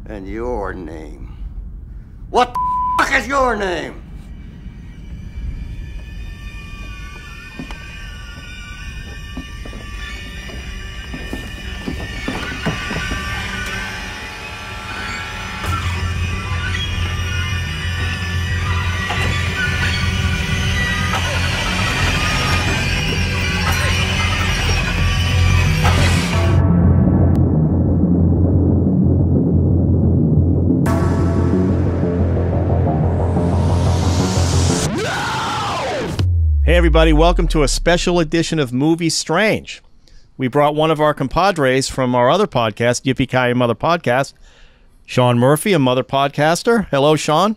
And your name? What the fuck is your name? Hey everybody, welcome to a special edition of MovieStrange. We brought one of our compadres from our other podcast, Yippee-Ki-Yay Mother Podcast, Sean Murphy, a mother podcaster. Hello, Sean.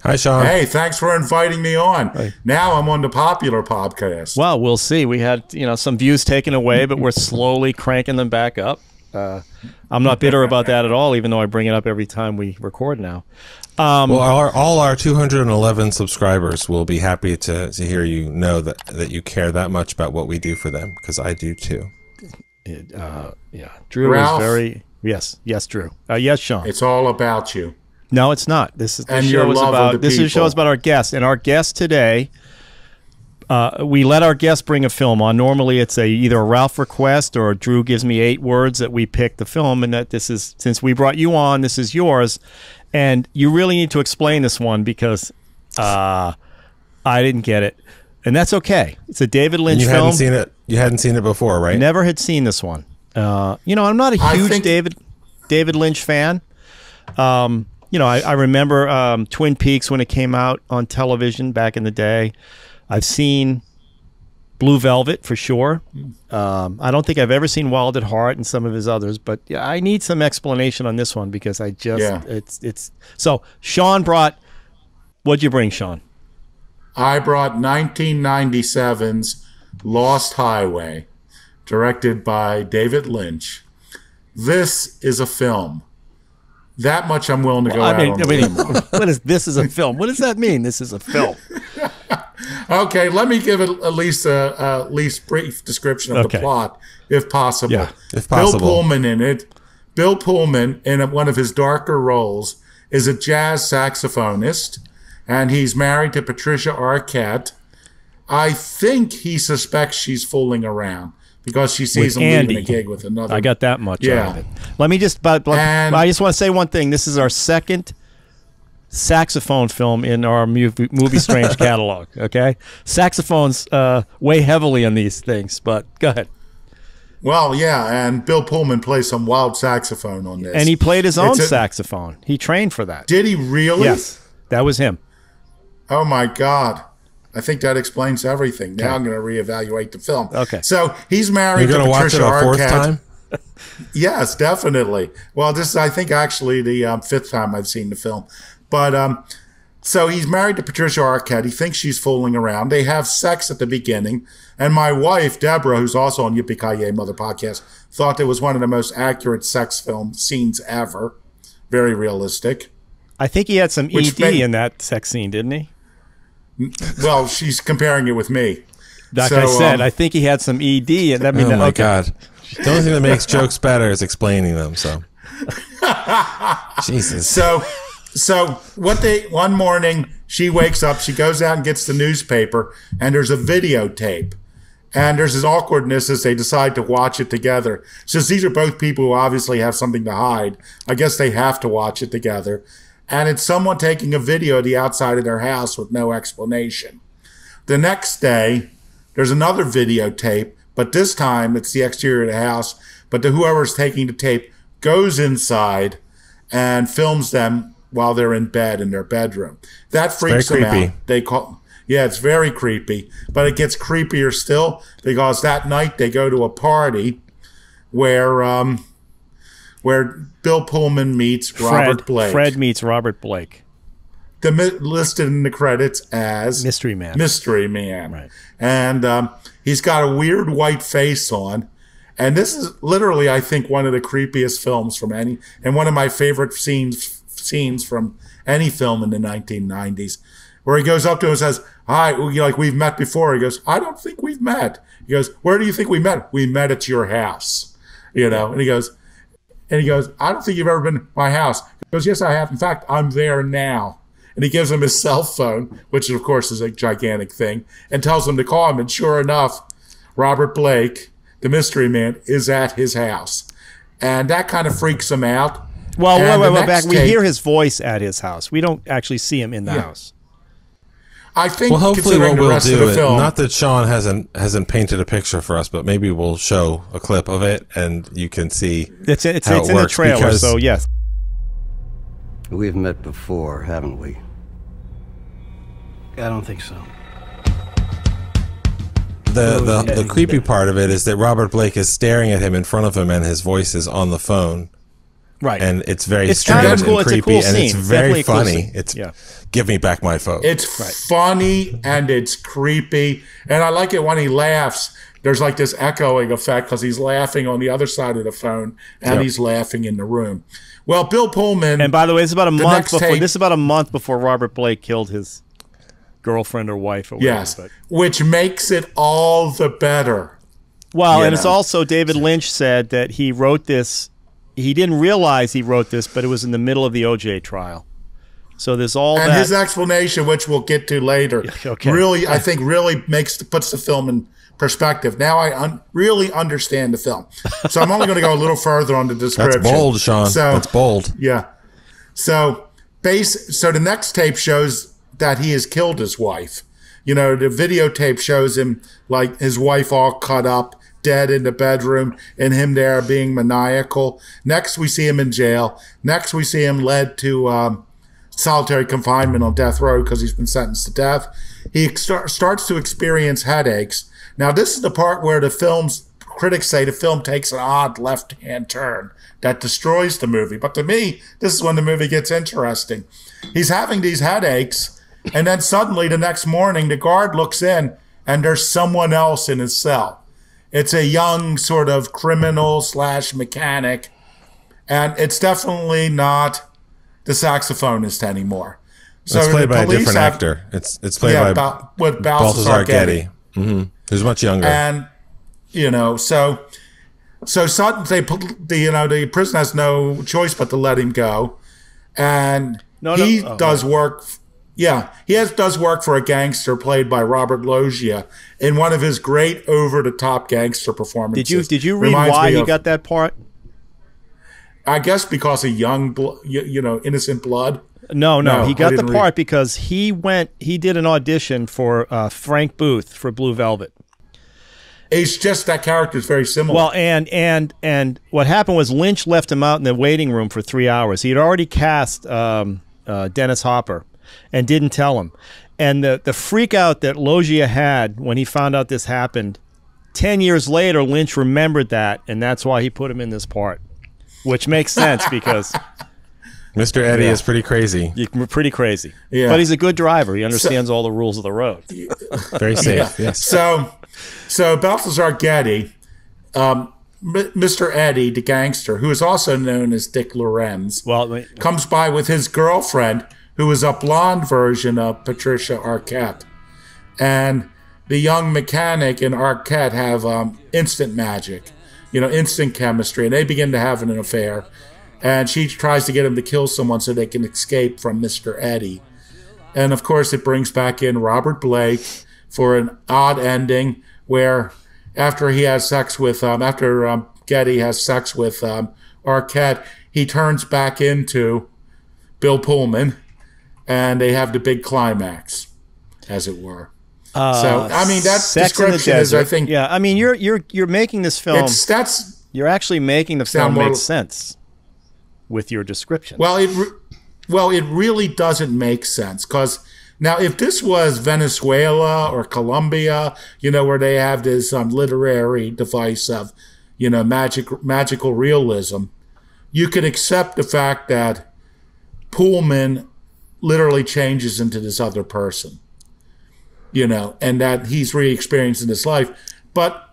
Hi, Sean. Hey, thanks for inviting me on. Hey. Now I'm on the popular podcast. Well, we'll see. We had, some views taken away, but we're slowly cranking them back up. I'm not bitter about that at all, even though I bring it up every time we record now. Well, all our 211 subscribers will be happy to hear you know that you care that much about what we do for them, because I do too. Yeah, Drew Ralph, is very yes, Drew. Yes, Sean. It's all about you. No, it's not. This is And your love of the this is show is about our guest, and our guest today. We let our guest bring a film on. Normally, it's either a Ralph request or Drew gives me 8 words that we pick the film, and that this is, since we brought you on, this is yours. And you really need to explain this one because I didn't get it, and that's okay. It's a David Lynch film. Hadn't seen it. You hadn't seen it before, right? Never had seen this one. I'm not a huge David Lynch fan. I remember Twin Peaks when it came out on television back in the day. I've seen Blue Velvet for sure. I don't think I've ever seen Wild at Heart and some of his others, but yeah, I need some explanation on this one because I just it's so. Sean brought. What'd you bring, Sean? I brought 1997's Lost Highway, directed by David Lynch. This is a film. That much I'm willing to go out on a limb on. What is this? Is a film? What does that mean? This is a film. Okay, let me give it at least a brief description of the plot, if possible. Yeah, if possible. Bill Pullman in it. Bill Pullman, in one of his darker roles, is a jazz saxophonist, and he's married to Patricia Arquette. I think he suspects she's fooling around because she sees him leaving a gig with another. I got that much out of it. Let me just, I just want to say one thing. This is our second saxophone film in our MovieStrange catalog. Okay, saxophones weigh heavily on these things, but go ahead. Well, yeah, and Bill Pullman plays some wild saxophone on this, and he played his own saxophone. He trained for that. Did he really? Yes, that was him. Oh my God. I think that explains everything. Now I'm going to reevaluate the film. Okay. So he's married to Patricia Arquette. Yes, definitely. Well, this is, I think, actually the 5th time I've seen the film. But so he's married to Patricia Arquette. He thinks she's fooling around. They have sex at the beginning. And my wife, Deborah, who's also on Yippee-Ki-Yay Mother Podcast, thought it was one of the most accurate sex film scenes ever. Very realistic. I think he had some ED in that sex scene, didn't he? Well, she's comparing it with me. Like I said, I think he had some ED. And that oh, my God. The only thing that makes jokes better is explaining them. So, Jesus. So one morning she wakes up, she goes out and gets the newspaper, and there's a videotape. And there's this awkwardness as they decide to watch it together. Since these are both people who obviously have something to hide, I guess they have to watch it together. And it's someone taking a video of the outside of their house with no explanation. The next day, there's another videotape, but this time it's the exterior of the house. But whoever's taking the tape goes inside and films them while they're in bed in their bedroom. That freaks them out. It's very creepy, but it gets creepier still because that night they go to a party where Bill Pullman meets Robert Blake. Fred meets Robert Blake. Listed in the credits as Mystery Man. Mystery Man. Right. And he's got a weird white face on. And this is literally, I think, one of the creepiest films from and one of my favorite scenes from any film in the 1990s, where he goes up to him and says, "Hi, we've met before." He goes, "I don't think we've met." He goes, "Where do you think we met?" "We met at your house." And he goes, And he goes, I don't think you've ever been to my house. He goes, yes, I have. In fact, I'm there now. And he gives him his cell phone, which of course is a gigantic thing, and tells him to call him. And sure enough, Robert Blake, the mystery man, is at his house. And that kind of freaks him out. Well, wait, back. We hear his voice at his house. We don't actually see him in the house. I think. Well, hopefully, what we'll do, film, not that Sean hasn't painted a picture for us, but maybe we'll show a clip of it, and you can see it's how in it works, the trailer. So yes, We've met before, haven't we? I don't think so. The creepy part of it is that Robert Blake is staring at him in front of him, and his voice is on the phone. Right, and it's very strange kind of cool. And creepy, it's a cool and it's scene. very funny. Cool it's give me back my phone. It's funny and it's creepy, and I like it when he laughs. There's like this echoing effect because he's laughing on the other side of the phone, and he's laughing in the room. Well, Bill Pullman. And by the way, it's about a month before. This is about a month before Robert Blake killed his girlfriend or wife or whatever. Yes, which makes it all the better. Well, and it's also David Lynch said that he wrote this. He didn't realize he wrote this, but it was in the middle of the O.J. trial. So there's all that. And his explanation, which we'll get to later, really, I think, really puts the film in perspective. Now I really understand the film. So I'm only going to go a little further on the description. That's bold, Sean. That's bold. Yeah. So the next tape shows that he has killed his wife. You know, the videotape shows him like his wife all cut up, dead in the bedroom, and him there being maniacal. Next, we see him in jail. Next, we see him led to solitary confinement on death row because he's been sentenced to death. He starts to experience headaches. Now, this is the part where the film's critics say the film takes an odd left-hand turn that destroys the movie. But to me, this is when the movie gets interesting. He's having these headaches, and then suddenly the next morning, the guard looks in, and there's someone else in his cell. It's a young sort of criminal / mechanic, and it's definitely not the saxophonist anymore. So it's played by a different actor. It's played by Balthazar Getty. Mm-hmm. Who's much younger. And so suddenly the prison has no choice but to let him go, and he does work. Yeah, he does work for a gangster played by Robert Loggia in one of his great over-the-top gangster performances. Did you read why he got that part? I guess because of young, innocent blood. No, he got the part because he did an audition for Frank Booth for Blue Velvet. It's just that character is very similar. Well, and what happened was Lynch left him out in the waiting room for 3 hours. He had already cast Dennis Hopper and didn't tell him. And the freak out that Loggia had when he found out this happened, 10 years later, Lynch remembered that, and that's why he put him in this part, which makes sense because Mr. Eddie is pretty crazy. Pretty crazy. Yeah. But he's a good driver. He understands all the rules of the road. Very safe, yes. So Balthazar Getty, Mr. Eddie, the gangster, who is also known as Dick Lorenz, comes by with his girlfriend, who is a blonde version of Patricia Arquette. And the young mechanic and Arquette have instant magic, instant chemistry, and they begin to have an affair. And she tries to get him to kill someone so they can escape from Mr. Eddie. And, of course, it brings back in Robert Blake for an odd ending where after he has sex with, Getty has sex with Arquette, he turns back into Bill Pullman, and they have the big climax, as it were. So, I mean, that description is, I think... Yeah, I mean, you're making this film... You're actually making the film make sense with your description. Well, it really doesn't make sense, because now if this was Venezuela or Colombia, where they have this literary device of, magical realism, you could accept the fact that Pullman literally changes into this other person, and that he's re-experiencing this life. But,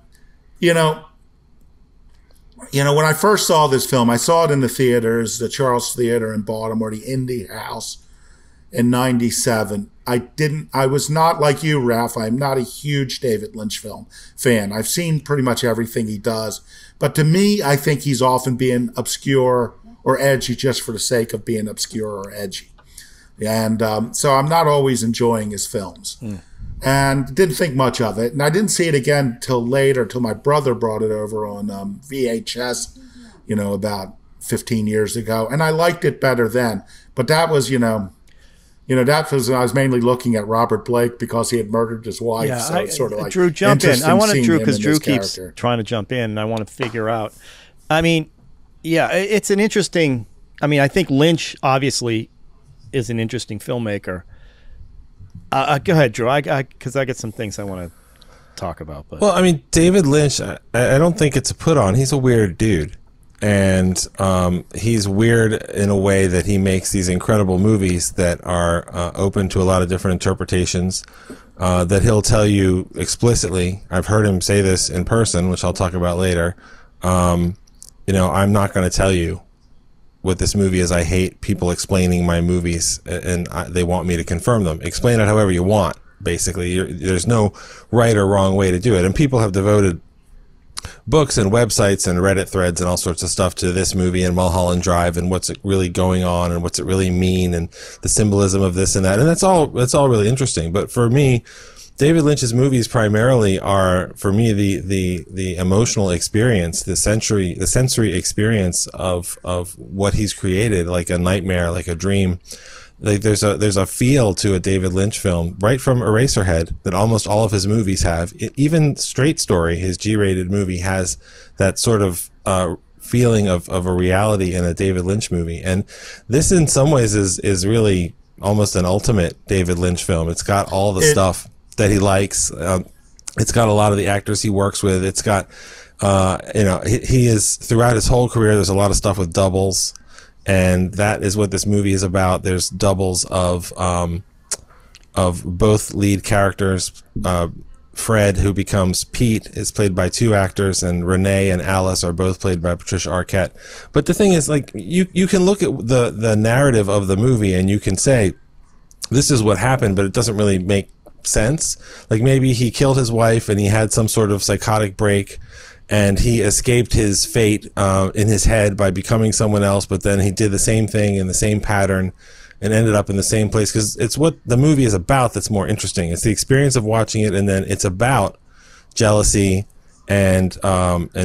when I first saw this film, I saw it in the theaters, the Charles Theater in Baltimore, the Indie House. in 97. I was not like you, Ralph. I'm not a huge David Lynch film fan. I've seen pretty much everything he does. But to me, I think he's often being obscure or edgy just for the sake of being obscure or edgy. And so I'm not always enjoying his films. And didn't think much of it. And I didn't see it again till later, till my brother brought it over on VHS, about 15 years ago. And I liked it better then. But that was, that was I was mainly looking at Robert Blake because he had murdered his wife. Yeah, so it's sort of like Drew, jump in. I want to Drew because Drew keeps character. trying to jump in, and I want to figure out. I mean, yeah, it's an interesting. I mean, I think Lynch obviously is an interesting filmmaker. Go ahead, Drew. Because I get some things I want to talk about. But well, I mean, David Lynch. I don't think it's a put on. He's a weird dude. And he's weird in a way that he makes these incredible movies that are open to a lot of different interpretations that he'll tell you explicitly. I've heard him say this in person, which I'll talk about later. I'm not going to tell you what this movie is. I hate people explaining my movies, and they want me to confirm them. Explain it however you want, basically. There's no right or wrong way to do it. And people have devoted books and websites and Reddit threads and all sorts of stuff to this movie and Mulholland Drive and what's really going on and what's it really mean and the symbolism of this and that. And that's all really interesting. But for me, David Lynch's movies primarily are, for me, the emotional experience, the sensory experience of what he's created, like a nightmare, like a dream. Like there's a feel to a David Lynch film right from Eraserhead that almost all of his movies have. Even Straight Story, his G-rated movie, has that sort of feeling of a reality in a David Lynch movie. And this in some ways is really almost an ultimate David Lynch film. It's got all the stuff that he likes. It's got a lot of the actors he works with. It's got he is, throughout his whole career, there's a lot of stuff with doubles. And that is what this movie is about. There's doubles of both lead characters. Fred, who becomes Pete, is played by two actors, and Renee and Alice are both played by Patricia Arquette. But the thing is, like, you can look at the narrative of the movie and you can say, this is what happened, but it doesn't really make sense. Like, maybe he killed his wife and he had some sort of psychotic break, and he escaped his fate in his head by becoming someone else, but then he did the same thing in the same pattern and ended up in the same place. Because it's what the movie is about that's more interesting. It's the experience of watching it, and then it's about jealousy and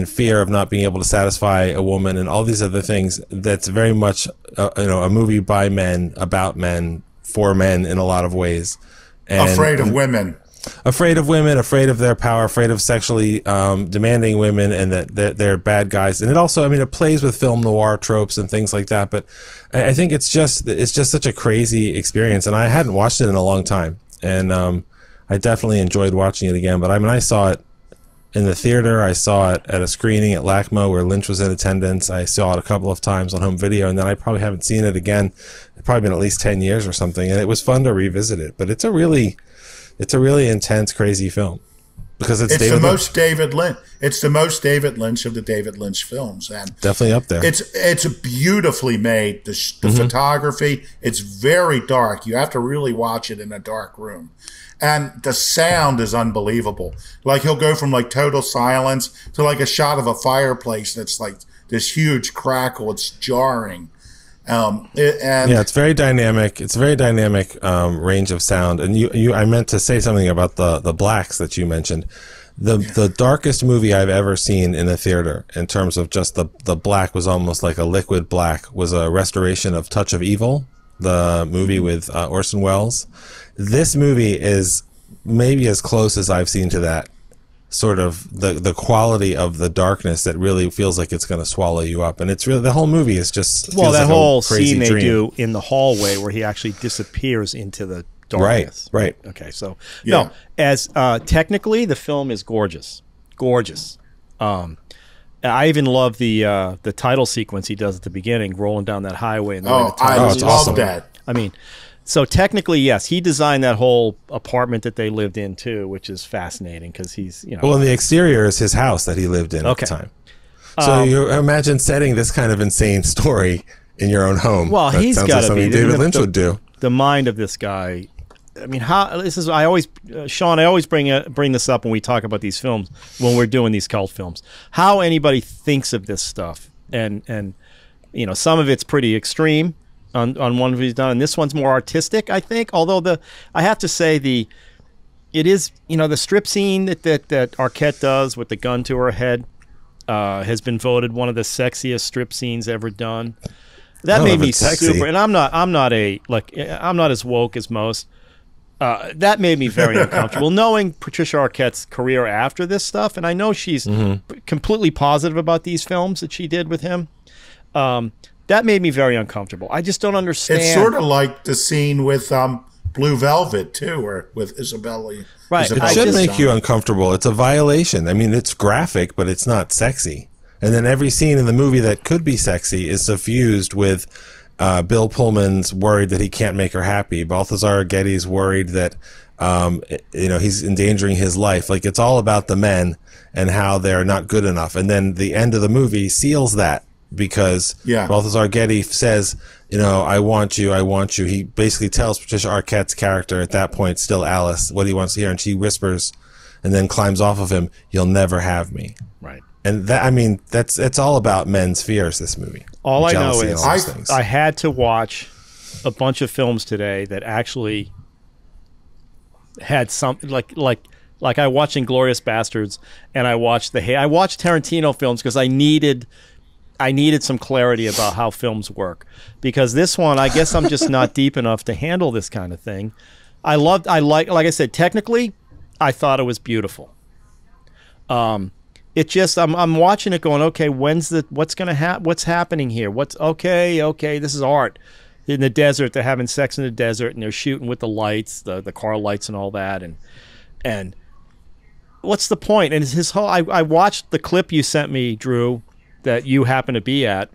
fear of not being able to satisfy a woman and all these other things. That's very much a movie by men, about men, for men in a lot of ways. And afraid of women. Afraid of women, afraid of their power, afraid of sexually demanding women, and that they're bad guys. And it also, it plays with film noir tropes and things like that. But I think it's just such a crazy experience. And I hadn't watched it in a long time, and I definitely enjoyed watching it again. But I saw it in the theater. I saw it at a screening at LACMA where Lynch was in attendance. I saw it a couple of times on home video, and then I probably haven't seen it again. It's probably been at least 10 years or something. And it was fun to revisit it. But it's a really intense, crazy film because it's the most David Lynch. It's the most David Lynch of the David Lynch films, and definitely up there. It's beautifully made. The photography, it's very dark. You have to really watch it in a dark room, and the sound is unbelievable. Like, he'll go from like total silence to like a shot of a fireplace that's like this huge crackle. It's jarring. It's very dynamic. It's a very dynamic range of sound. And I meant to say something about the blacks that you mentioned. The darkest movie I've ever seen in a theater, in terms of just the black was almost like a liquid black, was a restoration of Touch of Evil, the movie with Orson Welles. This movie is maybe as close as I've seen to that. Sort of the quality of the darkness that really feels like it's going to swallow you up, and it's really, the whole movie is just that like whole a crazy scene they dream. do in the hallway where he actually disappears into the darkness. Right. Okay, so Yeah. no, as technically the film is gorgeous. I even love the title sequence he does at the beginning, rolling down that highway. And I love awesome. that. So technically, yes, he designed that whole apartment that they lived in too, which is fascinating because he's, Well, and the exterior is his house that he lived in at the time. So you imagine setting this kind of insane story in your own home. Well, that he's sounds got like to something be. David Lynch would do. the mind of this guy. I mean, how this is? I always, Sean. I always bring this up when we talk about these films when we're doing these cult films. How anybody thinks of this stuff, and you know, some of it's pretty extreme on one of he's done, and this one's more artistic, I think. Although I have to say it is, you know, the strip scene that Arquette does with the gun to her head has been voted one of the sexiest strip scenes ever done. That made me super, and I'm not as woke as most. That made me very uncomfortable, knowing Patricia Arquette's career after this stuff, and I know she's completely positive about these films that she did with him. That made me very uncomfortable. I just don't understand. It's sort of like the scene with Blue Velvet too, or with Isabella. Right, it should make you uncomfortable. It's a violation. I mean, it's graphic, but it's not sexy. And then every scene in the movie that could be sexy is suffused with Bill Pullman's worried that he can't make her happy. Balthazar Getty's worried that you know, he's endangering his life. Like, it's all about the men and how they're not good enough. And then the end of the movie seals that, because Balthazar Getty says, you know, I want you, I want you. He basically tells Patricia Arquette's character at that point, still Alice, what he wants to hear, and she whispers and then climbs off of him, "You'll never have me." Right. And that, I mean, it's all about men's fears, this movie. All I know is I had to watch a bunch of films today that actually had something like I watched Inglourious Bastards, and I watched Tarantino films because I needed some clarity about how films work, because this one, I guess I'm just not deep enough to handle this kind of thing. Like I said, technically, I thought it was beautiful. It just, I'm watching it going, okay, what's happening here? Okay, this is art. In the desert, they're having sex in the desert, and they're shooting with the lights, the car lights and all that, and what's the point? And his whole, I watched the clip you sent me, Drew, that you happen to be at,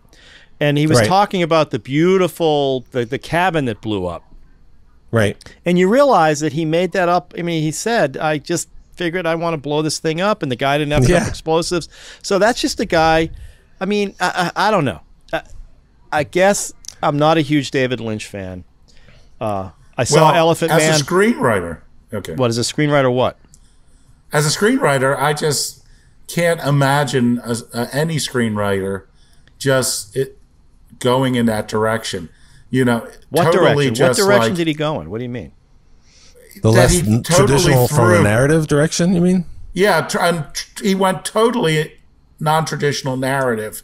and he was talking about the beautiful, the cabin that blew up. Right. And you realize that he made that up. I mean, he said, I just figured I want to blow this thing up, and the guy didn't have enough explosives. So that's just a guy. I mean, I don't know. I guess I'm not a huge David Lynch fan. I saw Elephant Man. As a screenwriter. Okay. What, as a screenwriter, what? As a screenwriter, I just can't imagine any screenwriter just going in that direction. You know, what totally direction? What direction did he go in? What do you mean? The less traditional from a narrative direction, you mean? Yeah, he went totally non-traditional narrative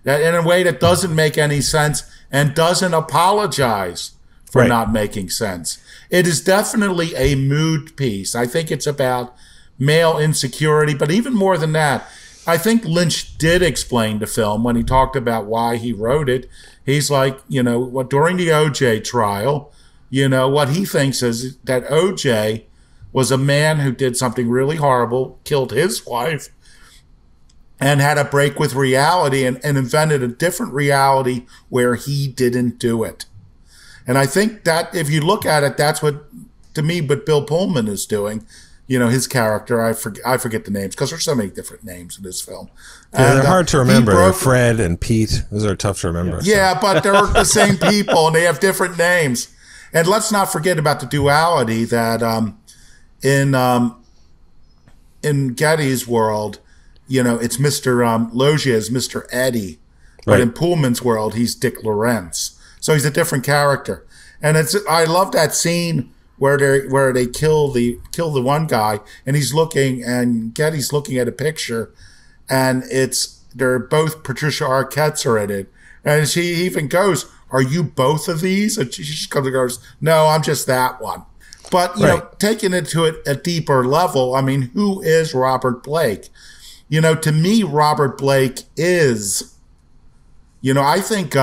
in a way that doesn't make any sense and doesn't apologize for not making sense. It is definitely a mood piece. I think it's about male insecurity, but even more than that, I think Lynch did explain the film when he talked about why he wrote it. He's like, you know, during the O.J. trial, you know, what he thinks is that O.J. was a man who did something really horrible, killed his wife, and had a break with reality and invented a different reality where he didn't do it. And I think that if you look at it, that's what, to me, what Bill Pullman is doing. You know, his character, I forget the names because there's so many different names in this film. Yeah, they're hard to remember. They're Fred and Pete. Those are tough to remember. Yeah, but they're the same people and they have different names. And let's not forget about the duality that in Getty's world, you know, it's Mr. Loggia is Mr. Eddie, but in Pullman's world, he's Dick Lawrence. So he's a different character. And I love that scene where they kill the one guy, and he's looking, and Getty's looking at a picture, and they're both Patricia Arquette's are in it, and she even goes, "Are you both of these?" And she just kind of goes, "No, I'm just that one." But you know, taking it to a deeper level, I mean, who is Robert Blake? You know, to me, Robert Blake is, you know, I think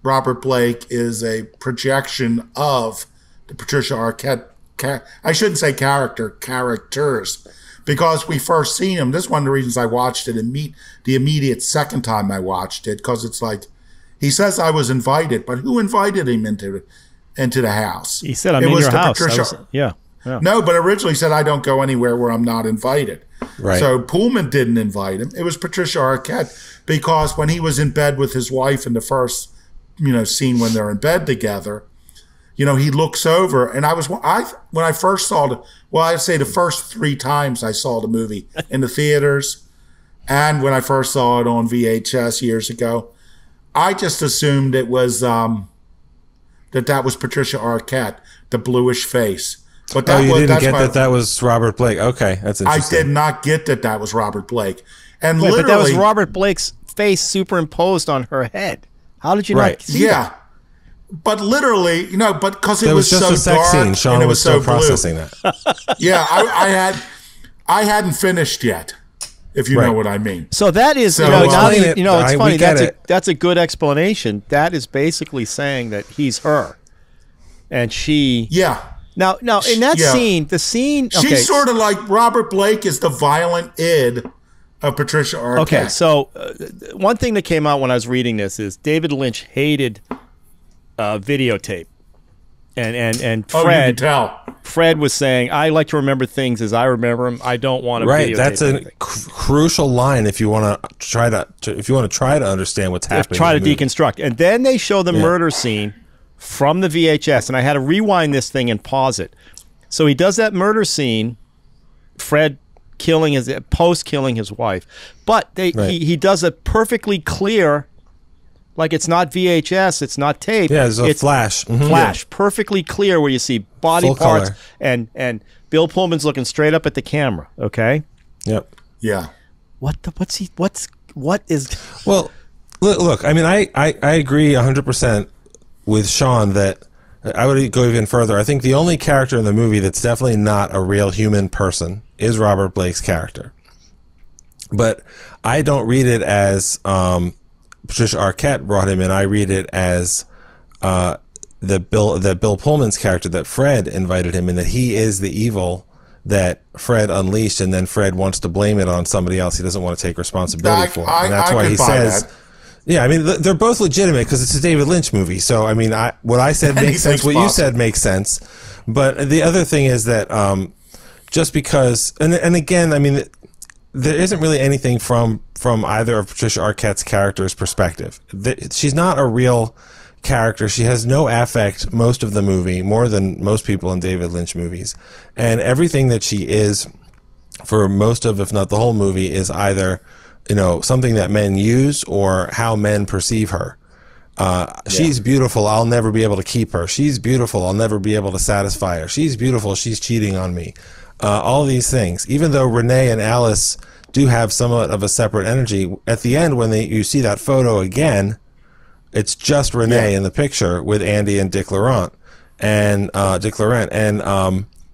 Robert Blake is a projection of the Patricia Arquette, I shouldn't say characters, because we first seen him. This is one of the reasons I watched it the immediate second time I watched it, because it's like, he says I was invited, but who invited him into the house? He said, I'm in your house. Yeah. No, but originally he said, I don't go anywhere where I'm not invited. Right. So Pullman didn't invite him. It was Patricia Arquette, because when he was in bed with his wife in the first, you know, scene when they're in bed together, he looks over, and when I first saw it, well, I'd say the first 3 times I saw the movie in the theaters, and when I first saw it on VHS years ago, I just assumed it was that was Patricia Arquette, the bluish face. But you didn't get that was Robert Blake. Okay, that's interesting. I did not get that was Robert Blake. And but that was Robert Blake's face superimposed on her head. How did you not see that? But literally, but because it was was just so a sex dark scene. Sean and it was was so still processing that. Yeah, I hadn't finished yet, if you know what I mean. So that is, it's funny. That's a good explanation. That is basically saying that he's her, and she. Yeah. Now, in that scene, the scene. Okay. She's sort of like Robert Blake is the violent id of Patricia Arquette. Okay, so one thing that came out when I was reading this is David Lynch hated videotape, and Fred. Oh, you can tell. Fred was saying, "I like to remember things as I remember them. I don't want to." Right, that's a crucial line if you want to try to understand what's happening. Try to deconstruct, and then they show the murder scene from the VHS, and I had to rewind this thing and pause it. So he does that murder scene, Fred killing his wife, but he does it perfectly clear, like it's not VHS, it's not tape. Yeah, it's flash. Flash, perfectly clear where you see body Full parts, color. and Bill Pullman's looking straight up at the camera. Okay. Yep. Yeah. What is? Well, look. I mean, I agree 100% with Sean that I would go even further. I think the only character in the movie that's definitely not a real human person is Robert Blake's character. But I don't read it as Patricia Arquette brought him in. I read it as that Bill Pullman's character, that Fred invited him in, that he is the evil that Fred unleashed, and then Fred wants to blame it on somebody else. He doesn't want to take responsibility for it. And that's why he says... That. Yeah, I mean, they're both legitimate because it's a David Lynch movie. So, I mean, what I said makes sense. What you said makes sense. But the other thing is that just because, and again, I mean, there isn't really anything from either of Patricia Arquette's character's perspective. She's not a real character. She has no affect most of the movie, more than most people in David Lynch movies. And everything that she is for most of, if not the whole movie, is either something that men use or how men perceive her. She's beautiful, I'll never be able to keep her. She's beautiful, I'll never be able to satisfy her. She's beautiful, she's cheating on me. All these things. Even though Renee and Alice do have somewhat of a separate energy, at the end when you see that photo again, it's just Renee in the picture with Andy and Dick Laurent. And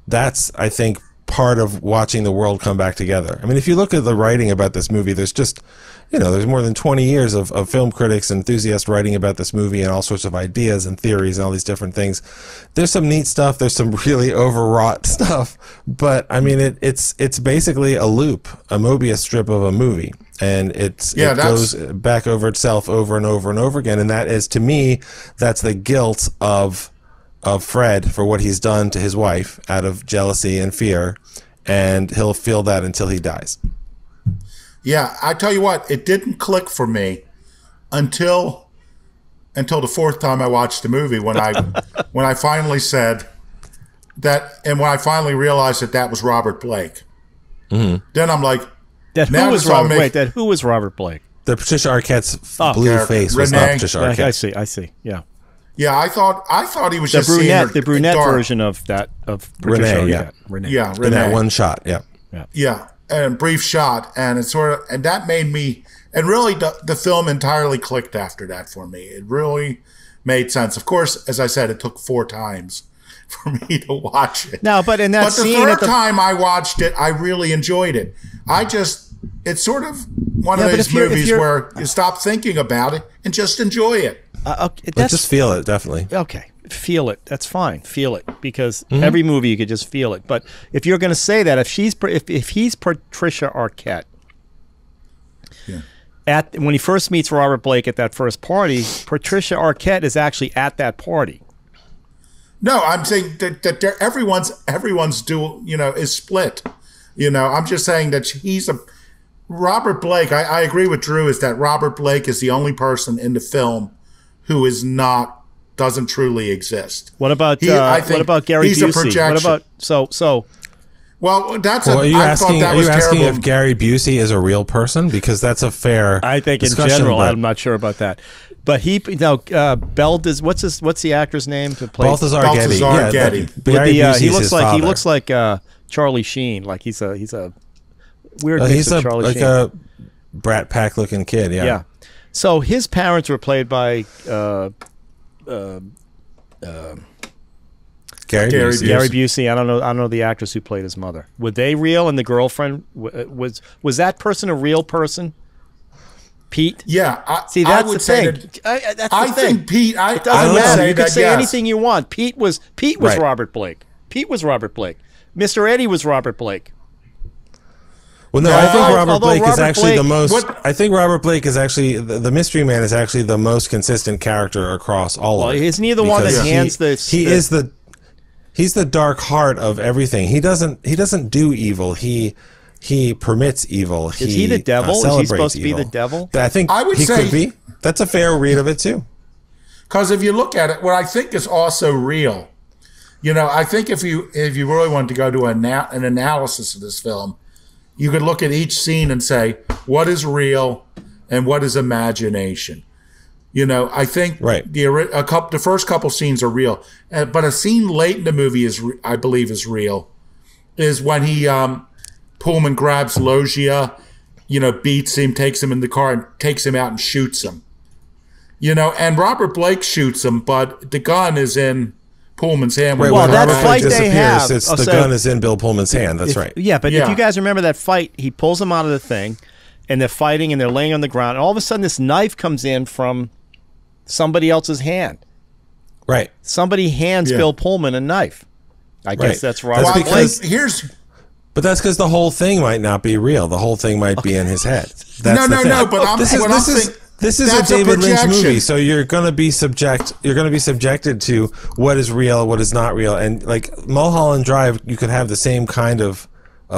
that's, I think, part of watching the world come back together. I mean, if you look at the writing about this movie, there's just, there's more than 20 years of film critics and enthusiasts writing about this movie and all sorts of ideas and theories and all these different things. There's some neat stuff. There's some really overwrought stuff. But, I mean, it's basically a loop, a Mobius strip of a movie. And it goes back over itself over and over and over again. And that is, to me, that's the guilt of Fred for what he's done to his wife out of jealousy and fear, and he'll feel that until he dies. Yeah, I tell you what, it didn't click for me until the fourth time I watched the movie when I finally said that, and when I finally realized that was Robert Blake. Mm-hmm. Then I'm like, who was Robert Blake? The Patricia Arquette's blue face was not Patricia Arquette. I see. Yeah. Yeah, I thought he was the just brunette, the brunette version of Patricia Arquette. Renee. Yeah, Renee. In that one shot. Yeah, and a brief shot, and it and that made me, and really the film entirely clicked after that for me. It really made sense. Of course, as I said, it took 4 times for me to watch it. No, but in that scene, the third time I watched it, I really enjoyed it. It's sort of one of those movies where you stop thinking about it and just enjoy it. Just feel it, definitely. Okay, feel it. That's fine. Feel it, because every movie you could just feel it. But if you're going to say that, if he's Patricia Arquette, when he first meets Robert Blake at that first party, Patricia Arquette is actually at that party. No, I'm saying that everyone's dual, is split. I'm just saying that he's Robert Blake. I agree with Drew, is that Robert Blake is the only person in the film who is not doesn't truly exist. What about what about Gary he's a Busey? projection. What about so? Well, that's Well, are you I asking? thought that Are was you asking terrible. if Gary Busey is a real person? Because that's a fair. I think in discussion, general, but I'm not sure about that. But Bell does. What's the actor's name to play? Balthazar Getty. Balthazar Getty. Gary Busey's he his father. looks like Charlie Sheen. Like he's a weird mix He's of Charlie like Sheen. a Brat Pack looking kid. Yeah. Yeah. So his parents were played by Gary Gary Busey. Gary Busey. I don't know the actress who played his mother. Were they real? And the girlfriend was that person a real person? Pete. Yeah, See, I that's would the say thing. that. That's the I thing. think Pete. It doesn't I would matter. say You can that, say yes. anything you want. Pete was Right. Robert Blake. Pete was Robert Blake. Mr. Eddie was Robert Blake. Well, no, I think Robert although Blake is Robert actually the Blake- most. What- I think Robert Blake is actually the Mystery Man is actually the most consistent character across all Well, of it. isn't he the one that Because hands He's the dark heart of everything. He doesn't do evil. He permits evil. Is he the devil? Is he celebrates supposed to be evil. the devil? I think I would he say- could be. That's a fair read of it too. Because if you look at it, what I think is also real, I think if you really wanted to go to an analysis of this film, you could look at each scene and say what is real and what is imagination. I think Right. the first couple scenes are real, but a scene late in the movie I believe is real. Is when he Pullman grabs Loggia, beats him, takes him in the car, and takes him out and shoots him. And Robert Blake shoots him, but the gun is in Pullman's hand. Right, Well, when that Robert fight Blake they disappears, have- it's oh, the so- gun is in Bill Pullman's hand. That's right. Yeah, but Yeah. if you guys remember that fight, he pulls him out of the thing, and they're fighting, and they're laying on the ground, and all of a sudden this knife comes in from somebody else's hand. Right. Somebody hands Yeah. Bill Pullman a knife. I guess Right. that's That's Robert Well, I Blake. think here's But that's because the whole thing might not be real. The whole thing might be in his head. That's No, the no, thing. no, but I'm- this is what I'm this is saying- this is a that's a David Lynch projection. movie, so you're going to be subjected to what is real, what is not real, and like Mulholland Drive, you could have the same kind of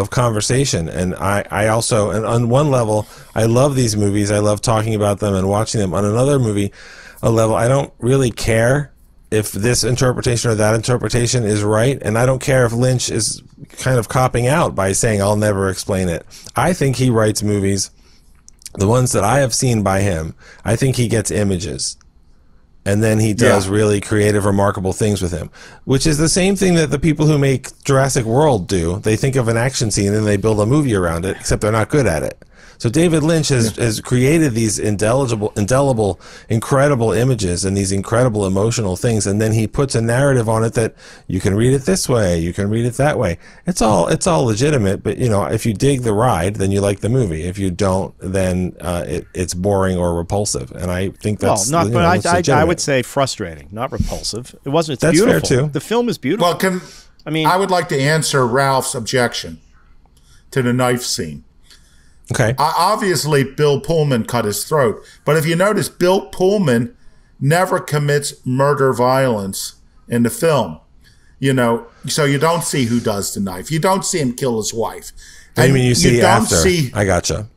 conversation. And I also, and on one level, I love these movies. I love talking about them and watching them. On another level, I don't really care if this interpretation or that interpretation is right, and I don't care if Lynch is kind of copping out by saying I'll never explain it. I think he writes movies, the ones that I have seen by him, I think he gets images, and then he does really creative, remarkable things with him, which is the same thing that the people who make Jurassic World do. They think of an action scene and they build a movie around it, except they're not good at it. So David Lynch has created these indelible, incredible images and these incredible emotional things, and then he puts a narrative on it that you can read it this way, you can read it that way. It's all legitimate, but if you dig the ride, then you like the movie. If you don't, then it's boring or repulsive. And I think that's Well, that's I legitimate. would say frustrating, not repulsive. It wasn't. It's That's fair, beautiful. too. The film is beautiful. well. I would like to answer Ralph's objection to the knife scene. Okay. Obviously, Bill Pullman cut his throat. But if you notice, Bill Pullman never commits murder violence in the film. So you don't see who does the knife. You don't see him kill his wife. You mean you see don't after? I gotcha.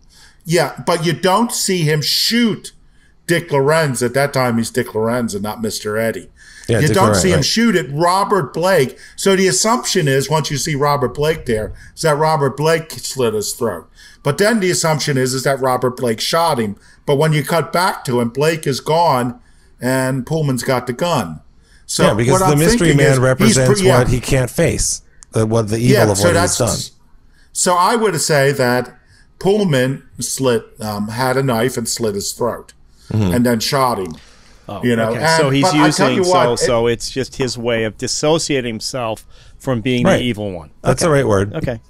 Yeah, but you don't see him shoot Dick Lorenz. At that time, he's Dick Lorenz and not Mr. Eddie. Yeah, You Dick don't Lorenz, see him right. shoot at Robert Blake. So the assumption is, once you see Robert Blake there, is that Robert Blake slit his throat. But then the assumption is that Robert Blake shot him. But when you cut back to him, Blake is gone and Pullman's got the gun. So Yeah, because what the I'm mystery thinking man is represents yeah. what he can't face, what the evil of what he's done. So I would say that Pullman had a knife and slit his throat, and then shot him. Okay, and- so he's but I tell using you what, so it's just his way of dissociating himself from being Right. the evil one. That's the right word. Okay.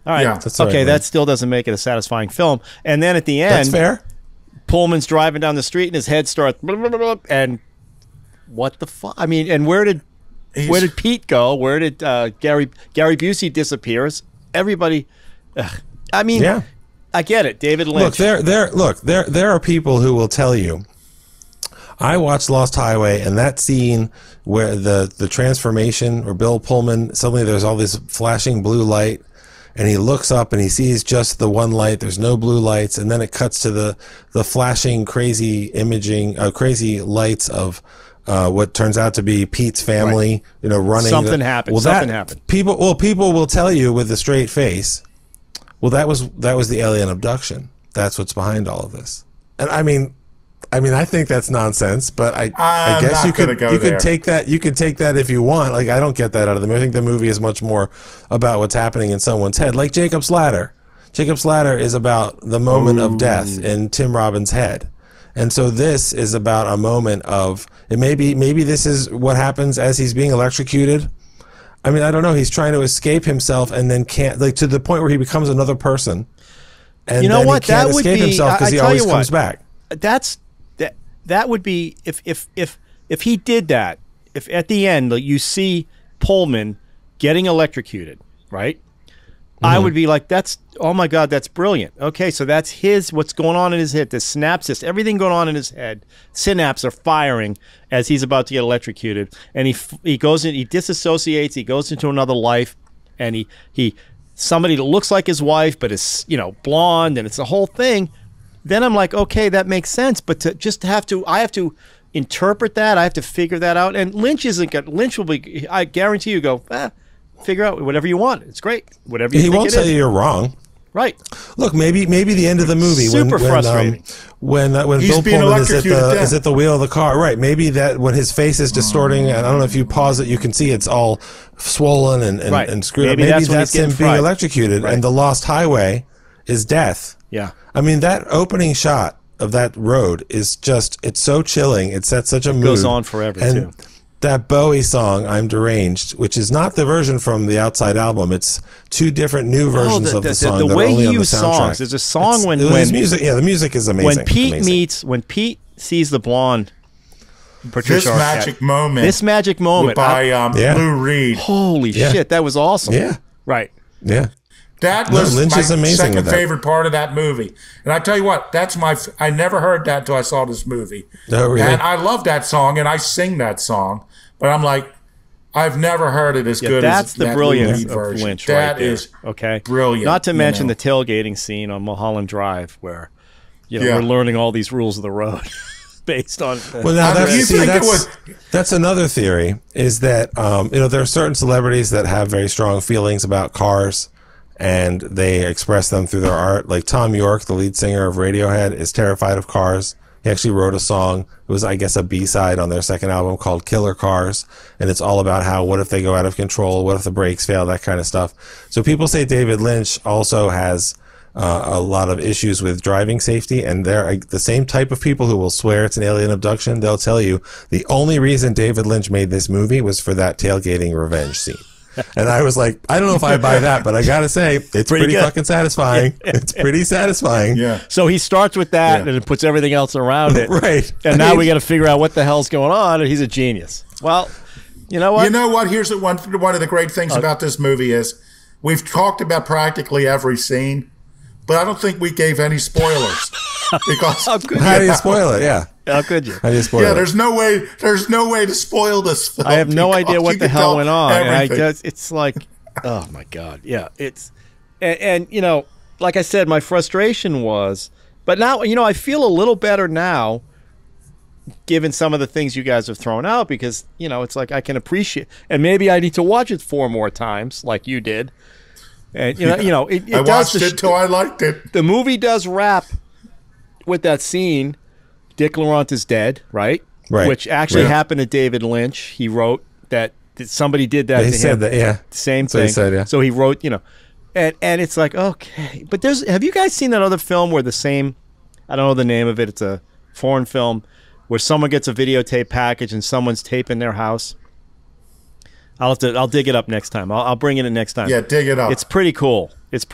All right. Yeah. That's the right Okay, word. that still doesn't make it a satisfying film. And then at the That's end, fair. Pullman's driving down the street and his head starts blah, blah, blah, blah, and what the fuck? I mean, and where did Pete go? Where did Gary Busey disappears? Everybody. I mean, Yeah. I get it. David Lynch. There are people who will tell you. I watched Lost Highway, and that scene where the transformation, or Bill Pullman, suddenly there's all this flashing blue light, and he looks up and he sees just the one light. There's no blue lights, and then it cuts to the flashing, crazy imaging, crazy lights of what turns out to be Pete's family, you know, running. Something happened. Well, something happened. People will tell you with a straight face, well, that was the alien abduction. That's what's behind all of this. And I mean, I think that's nonsense, but I guess you could take that. You could take that if you want. Like, I don't get that out of the movie. I think the movie is much more about what's happening in someone's head. Like Jacob's Ladder. Jacob's Ladder is about the moment of death in Tim Robbins' head. And so this is about a moment of, and maybe this is what happens as he's being electrocuted. I mean, I don't know. He's trying to escape himself and then can't, like, to the point where he becomes another person. And you know then what? he can't That would escape be, himself because he always comes back. That would be if he did that. If at the end, like, you see Pullman getting electrocuted, right? I would be like, that's, oh my God, that's brilliant. Okay, so that's what's going on in his head, the synapses, everything going on in his head. Synapses are firing as he's about to get electrocuted. And he goes in, he disassociates, he goes into another life, and he somebody that looks like his wife, but is, you know, blonde, and it's a whole thing. Then I'm like, okay, that makes sense. But to just I have to interpret that, I have to figure that out. And Lynch will be, I guarantee you, figure out whatever you want. It's great. Whatever you think it is. He won't tell you you're wrong. Right. Look, maybe the end of the movie Super frustrating. When Bill Pullman is at the wheel of the car. Right. Maybe that when his face is distorting, and I don't know if you pause it, you can see it's all swollen and screwed up. Maybe that's him being electrocuted, and the lost highway is death. Yeah. I mean, that opening shot of that road is just, it's so chilling. It sets such a mood. It goes on forever, too. That Bowie song, I'm Deranged, which is not the version from the Outside album. It's two different new versions of the song. The that way are only he on the used soundtrack. songs. There's a song when music, the music is amazing. When Pete sees the blonde Patricia Arquette. This magic moment by Lou Reed. Holy shit, that was awesome. Yeah. Right. Yeah. That was my second favorite part of that movie. And I tell you what, I never heard that till I saw this movie. Oh, really? And I love that song, and I sing that song. But I'm like, I've never heard it as good as that brilliance of Lynch right there. That is brilliant. Not to mention the tailgating scene on Mulholland Drive where, we're learning all these rules of the road based on. Well, now that's another theory, is that there are certain celebrities that have very strong feelings about cars, and they express them through their art. Like Tom York, the lead singer of Radiohead, is terrified of cars. He actually wrote a song. It was, I guess, a B-side on their second album called Killer Cars. And it's all about how, what if they go out of control? What if the brakes fail? That kind of stuff. So people say David Lynch also has a lot of issues with driving safety. And they're the same type of people who will swear it's an alien abduction. They'll tell you the only reason David Lynch made this movie was for that tailgating revenge scene. And I was like, I don't know if I buy that, but I gotta say, it's pretty fucking satisfying. It's pretty satisfying. Yeah. So he starts with that, and it puts everything else around it. Right. And now we got to figure out what the hell's going on, and he's a genius. Well, you know what? You know what? Here's one of the great things about this movie is we've talked about practically every scene, but I don't think we gave any spoilers. Because how do you spoil it? Yeah. How could you? How do you spoil it? There's no way to spoil this film. I have no idea what the hell went on. It's like, oh my God. Yeah. And like I said, my frustration was, but now, I feel a little better now, given some of the things you guys have thrown out, because, it's like I can appreciate, and maybe I need to watch it 4 more times like you did. And, I watched it till I liked it. The movie does wrap with that scene. Dick Laurent is dead, right? Right. Which actually happened to David Lynch. He wrote that somebody did that to him. He said that, yeah. Same so thing. He said, yeah. So he wrote, and it's like, okay. But have you guys seen that other film where the same, I don't know the name of it, it's a foreign film, where someone gets a videotape package and someone's taping their house? I'll dig it up next time. I'll bring it in next time. Yeah, dig it up. It's pretty cool. It's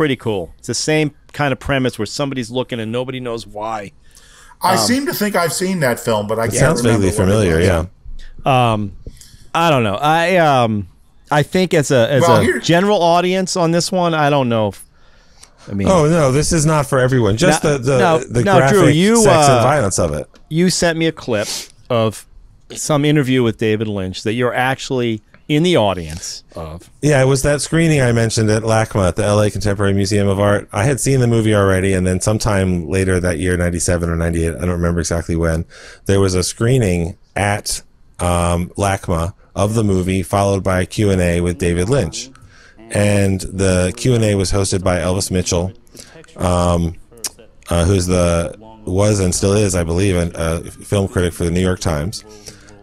the same kind of premise where somebody's looking and nobody knows why. I seem to think I've seen that film, but I can't remember. Sounds vaguely familiar, yeah. I don't know. I think as a general audience on this one, I don't know. Oh no, this is not for everyone. Just the graphic Drew, sex and violence of it. You sent me a clip of some interview with David Lynch that you're actually in the audience of. Yeah, it was that screening I mentioned at LACMA, at the LA Contemporary Museum of Art. I had seen the movie already, and then sometime later that year, 97 or 98, I don't remember exactly when, there was a screening at LACMA of the movie, followed by a Q&A with David Lynch. And the Q&A was hosted by Elvis Mitchell, who's was and still is, I believe, a film critic for the New York Times.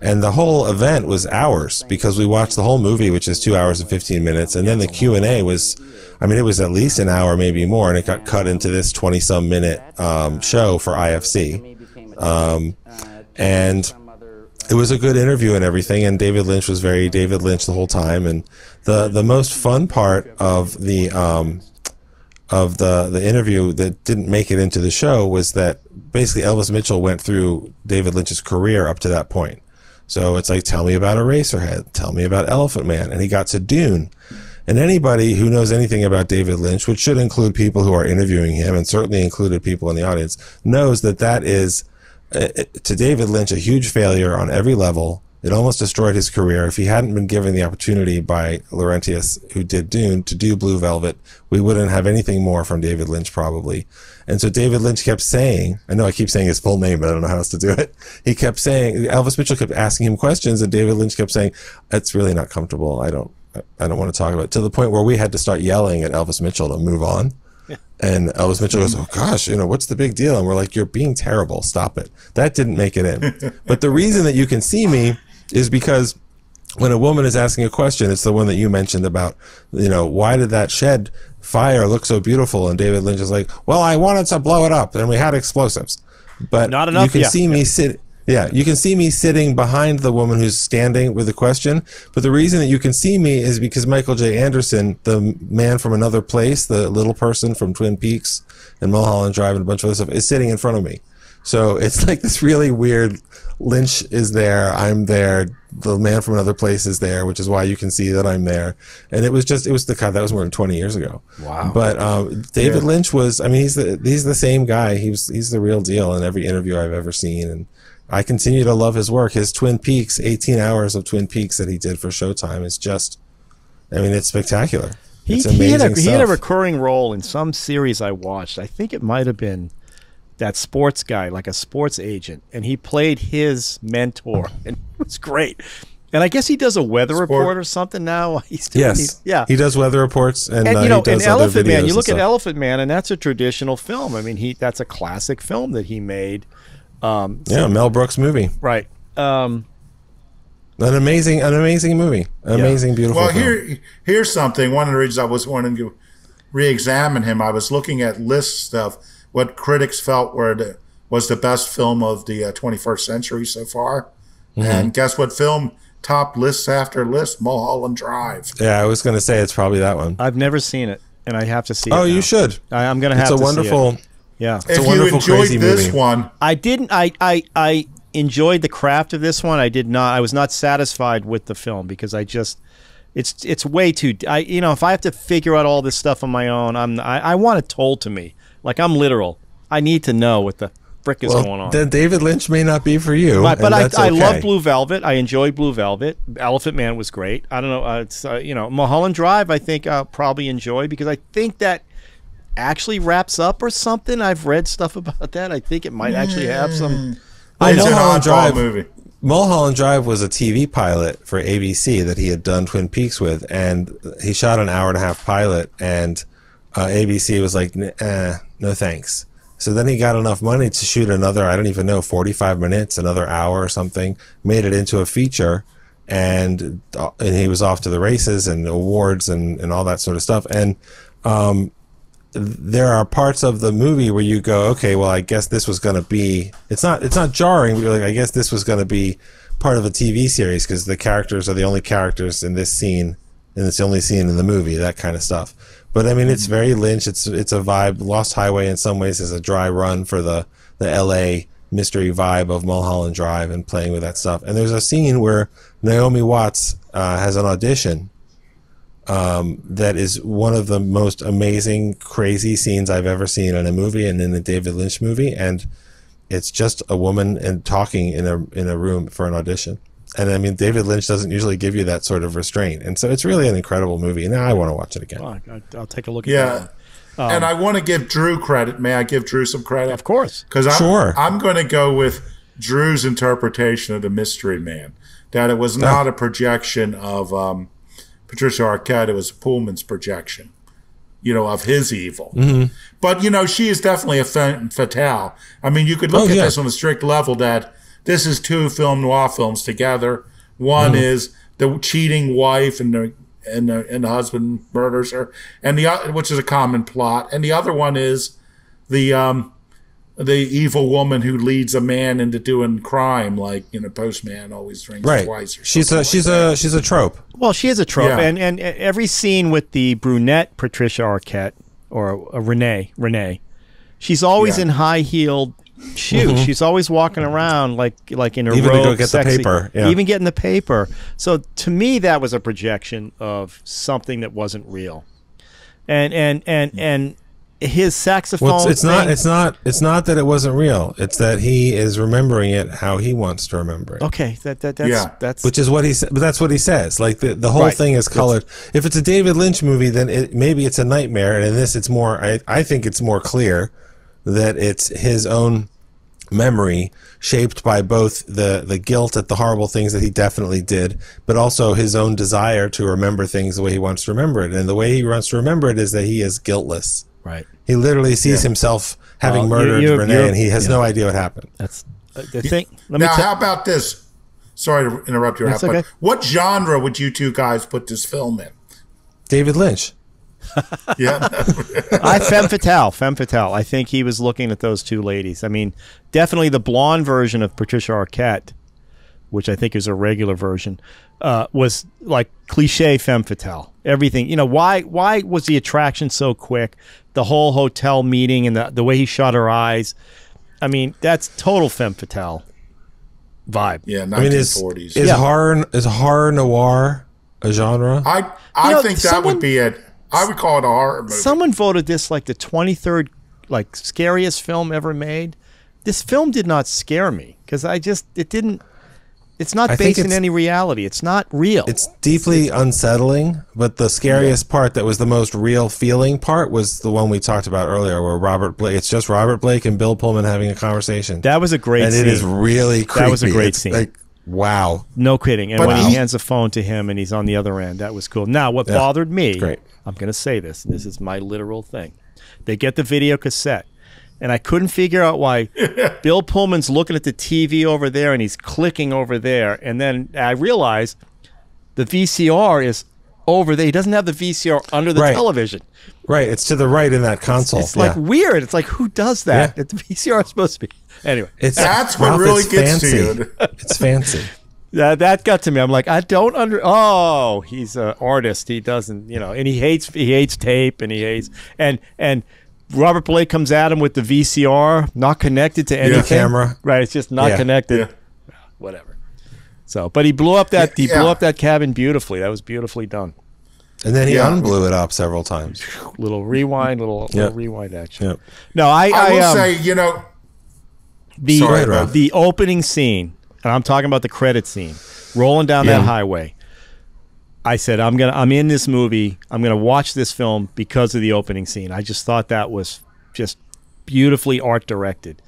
And the whole event was hours, because we watched the whole movie, which is 2 hours and 15 minutes. And then the Q&A was, I mean, it was at least an hour, maybe more, and it got cut into this 20-some minute show for IFC. And it was a good interview and everything, and David Lynch was very David Lynch the whole time. And the most fun part of the interview that didn't make it into the show was that basically Elvis Mitchell went through David Lynch's career up to that point. So it's like, tell me about Eraserhead, tell me about Elephant Man, and he got to Dune. And anybody who knows anything about David Lynch, which should include people who are interviewing him, and certainly included people in the audience, knows that that is, to David Lynch, a huge failure on every level. It almost destroyed his career. If he hadn't been given the opportunity by Laurentius, who did Dune, to do Blue Velvet, we wouldn't have anything more from David Lynch, probably. And so David Lynch kept saying, I know I keep saying his full name, but I don't know how else to do it. He kept saying, Elvis Mitchell kept asking him questions, and David Lynch kept saying, it's really not comfortable. I don't want to talk about it, to the point where we had to start yelling at Elvis Mitchell to move on. And Elvis Mitchell goes, oh gosh, what's the big deal? And we're like, you're being terrible. Stop it. That didn't make it in. But the reason that you can see me is because when a woman is asking a question, it's the one that you mentioned about, why did that shed fire look so beautiful? And David Lynch is like, well, I wanted to blow it up, and we had explosives. But not enough. You can see me sit. Yeah, you can see me sitting behind the woman who's standing with the question. But the reason that you can see me is because Michael J. Anderson, the man from Another Place, the little person from Twin Peaks and Mulholland Drive and a bunch of other stuff, is sitting in front of me. So it's like this really weird, Lynch is there, I'm there, the man from Another Place is there, which is why you can see that I'm there. And it was the kind that was more than 20 years ago. Wow. But David Lynch was, he's the same guy. He's the real deal in every interview I've ever seen. And I continue to love his work. His Twin Peaks, 18 hours of Twin Peaks that he did for Showtime is just, it's spectacular. It's amazing he had a recurring role in some series I watched. I think it might have been that sports guy, like a sports agent, and he played his mentor, and it was great. And I guess he does a weather report or something now. He does weather reports, and he does in Elephant Man. You look at Elephant Man, and that's a traditional film. That's a classic film that he made. Mel Brooks movie, right? An amazing movie, amazing, beautiful. Well, here's something. One of the reasons I was wanting to re-examine him, I was looking at lists of what critics felt was the best film of the 21st century so far, and guess what film topped lists after list? Mulholland Drive. Yeah, I was going to say it's probably that one. I've never seen it, and I have to see it. Oh, you should. I'm going to have to see it. It's a wonderful. Yeah, it's a wonderful, crazy movie. This one, I didn't. I enjoyed the craft of this one. I did not. I was not satisfied with the film because it's way too. If I have to figure out all this stuff on my own, I want it told to me. Like, I'm literal. I need to know what the frick is going on. Then David Lynch may not be for you. But I love Blue Velvet. I enjoyed Blue Velvet. Elephant Man was great. I don't know. It's Mulholland Drive. I think I'll probably enjoy because I think that actually wraps up or something. I've read stuff about that. I think it might actually have some. Mulholland Drive movie. Mulholland Drive was a TV pilot for ABC that he had done Twin Peaks with, and he shot an hour-and-a-half pilot, and ABC was like, no thanks. So then he got enough money to shoot another, 45 minutes, another hour or something, made it into a feature, and he was off to the races and awards and all that sort of stuff. And there are parts of the movie where you go, okay, well, I guess this was going to be, it's not jarring, but you're like, I guess this was going to be part of a TV series because the characters are the only characters in this scene, and it's the only scene in the movie, that kind of stuff. But it's very Lynch. It's a vibe. Lost Highway in some ways is a dry run for the LA mystery vibe of Mulholland Drive and playing with that stuff. And there's a scene where Naomi Watts has an audition that is one of the most amazing, crazy scenes I've ever seen in a movie and in a David Lynch movie. And it's just a woman and talking in a room for an audition. And David Lynch doesn't usually give you that sort of restraint. And so it's really an incredible movie. Now I want to watch it again. Well, I'll take a look at that. And I want to give Drew credit. May I give Drew some credit? Of course. Because I'm going to go with Drew's interpretation of the Mystery Man. That it was not a projection of Patricia Arquette. It was Pullman's projection, of his evil. Mm-hmm. But, she is definitely a femme fatale. I mean, you could look at this on a strict level that this is two film noir films together. One is the cheating wife and the husband murders her, and which is a common plot. And the other one is the evil woman who leads a man into doing crime, like Postman always drinks twice. She's a trope. Well, she is a trope, and every scene with the brunette Patricia Arquette or Renee, she's always in high-heeled shoes. Mm-hmm. She's always walking around like in her even robe, to go get sexy, the paper, even getting the paper. So to me, that was a projection of something that wasn't real, and his saxophone. Well, it's not that it wasn't real. It's that he is remembering it how he wants to remember it. Okay, that's which is what he said. But that's what he says. Like the whole thing is colored. If it's a David Lynch movie, then maybe it's a nightmare. And in this, it's more. I think it's more clear that it's his own memory shaped by both the guilt at the horrible things that he definitely did, but also his own desire to remember things the way he wants to remember it. And the way he wants to remember it is that he is guiltless. Right. He literally sees himself having murdered Renee, and he has no idea what happened. That's the thing. How about this? Sorry to interrupt you. Okay. What genre would you two guys put this film in? David Lynch. Yeah. Femme fatale. I think he was looking at those two ladies. I mean, definitely the blonde version of Patricia Arquette, which I think is a regular version, was like cliche femme fatale. Everything, why was the attraction so quick? The whole hotel meeting and the way he shot her eyes. I mean, that's total femme fatale vibe. Yeah, 1940s. Is horror noir a genre? I think that would be it. I would call it a horror movie. Someone voted this like the 23rd scariest film ever made. This film did not scare me because it's not based in any reality. It's not real. It's deeply unsettling, but the scariest part that was the most real feeling part was the one we talked about earlier where it's just Robert Blake and Bill Pullman having a conversation. That was a great scene. And it is really creepy. That was a great scene. Like, wow. No kidding. And when he hands the phone to him and he's on the other end, that was cool. Now, what bothered me, I'm going to say this. This is my literal thing. They get the video cassette. And I couldn't figure out why Bill Pullman's looking at the TV over there and he's clicking over there. And then I realized the VCR is over there. He doesn't have the VCR under the television. Right. It's to the right in that console. It's like weird. It's like, who does that? The VCR is supposed to be. Anyway. That's what really gets to you. It's fancy. That got to me. I'm like, I don't Oh, he's an artist. He doesn't, and he hates tape and he hates, and Robert Blake comes at him with the VCR, not connected to anything. Camera. Right, it's just not connected. Yeah. Whatever. So, but he blew up that cabin beautifully. That was beautifully done. And then he unblew it up several times. Little rewind, little rewind action. Yep. No, I will say, the opening scene, and I'm talking about the credit scene, rolling down that highway. I said, I'm in this movie. I'm gonna watch this film because of the opening scene. I just thought that was just beautifully art directed.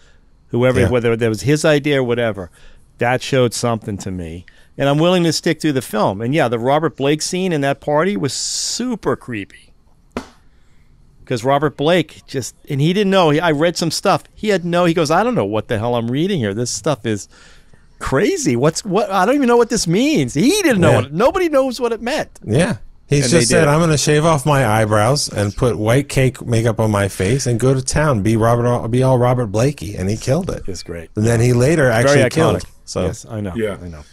Whether that was his idea or whatever, that showed something to me. And I'm willing to stick through the film. And the Robert Blake scene in that party was super creepy. Because Robert Blake and he didn't know. I read some stuff. He goes, I don't know what the hell I'm reading here. This stuff is crazy. What? I don't even know what this means. He didn't know it. Nobody knows what it meant. Yeah. He's just said, I'm going to shave off my eyebrows and put white cake makeup on my face and go to town, be all Robert Blakey. And he killed it. It's great. And then he later actually killed. So. Yes, I know. Yeah. I know.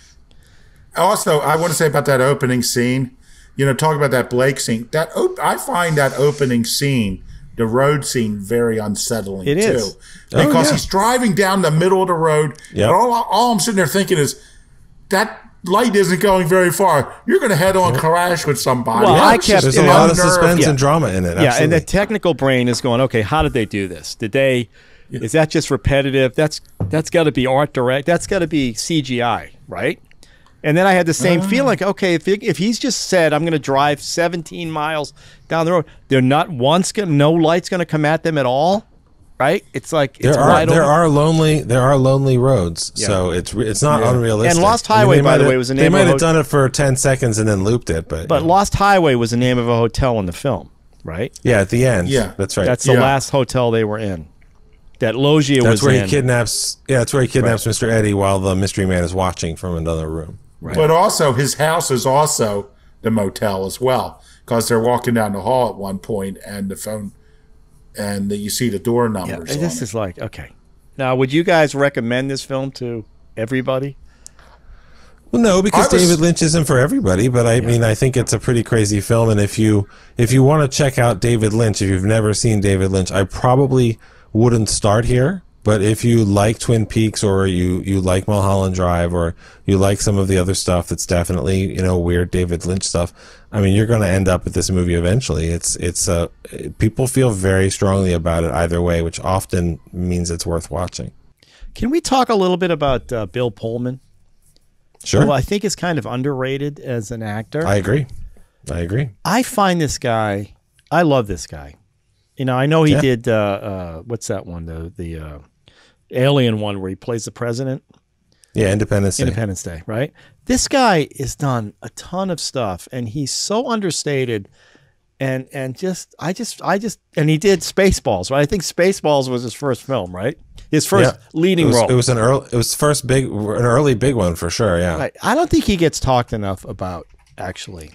Also, I want to say about that opening scene, talk about that Blake scene. I find that opening scene, the road scene, very unsettling it too. Is. Because he's driving down the middle of the road. Yep. And all I'm sitting there thinking is, that light isn't going very far. You're going to head on crash with somebody. Well, there's a lot of suspense and drama in it. Yeah, and the technical brain is going, okay, how did they do this? Is that just repetitive? That's got to be art direct. That's got to be CGI, right? And then I had the same feeling, like, okay, if he's just said, I'm going to drive 17 miles down the road, no light's going to come at them at all, right? It's like there are lonely roads, so it's not unrealistic. And Lost Highway, by the way, was the name. They might have done it for 10 seconds and then looped it, but Lost Highway was the name of a hotel in the film, right? Yeah, at the end. Yeah, that's right. That's the last hotel they were in. That Logia was in. That's where he kidnaps. Yeah, that's where he kidnaps Mr. Eddie while the mystery man is watching from another room. Right. But also, his house is also the motel as well, because they're walking down the hall at one point, and the phone, and you see the door numbers. Yeah, this is like, okay. Now, would you guys recommend this film to everybody? Well, no, because David Lynch isn't for everybody. But I mean, I think it's a pretty crazy film, and if you want to check out David Lynch, if you've never seen David Lynch, I probably wouldn't start here. But if you like Twin Peaks, or you like Mulholland Drive, or you like some of the other stuff that's definitely, weird David Lynch stuff, I mean, you're going to end up with this movie eventually. It's people feel very strongly about it either way, which often means it's worth watching. Can we talk a little bit about Bill Pullman? Sure. Well, I think is kind of underrated as an actor. I agree. I find this guy, I love this guy. I know he did, what's that one? The Alien one where he plays the president. Yeah, Independence Day, right? This guy has done a ton of stuff, and he's so understated. And he did Spaceballs, right? I think Spaceballs was his first film, right? His first leading role. It was an early big one for sure. Yeah. Right. I don't think he gets talked enough about, actually.